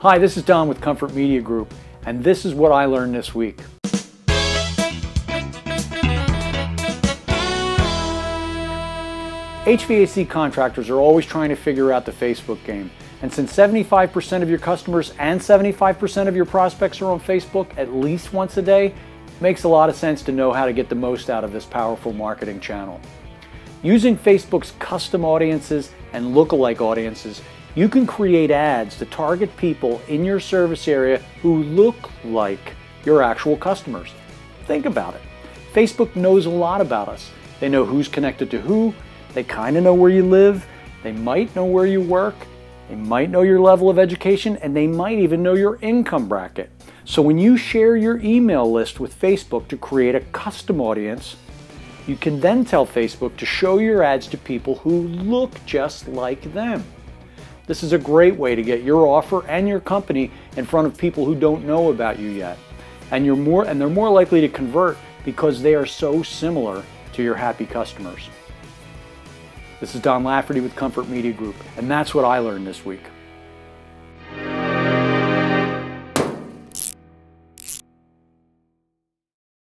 Hi, this is Don with Comfort Media Group, and this is what I learned this week. HVAC contractors are always trying to figure out the Facebook game. And since 75% of your customers and 75% of your prospects are on Facebook at least once a day, it makes a lot of sense to know how to get the most out of this powerful marketing channel. Using Facebook's custom audiences and lookalike audiences, you can create ads to target people in your service area who look like your actual customers. Think about it. Facebook knows a lot about us. They know who's connected to who, they kind of know where you live, they might know where you work, they might know your level of education, and they might even know your income bracket. So when you share your email list with Facebook to create a custom audience, you can then tell Facebook to show your ads to people who look just like them. This is a great way to get your offer and your company in front of people who don't know about you yet. And they're more likely to convert because they are so similar to your happy customers. This is Don Lafferty with Comfort Media Group, and that's what I learned this week.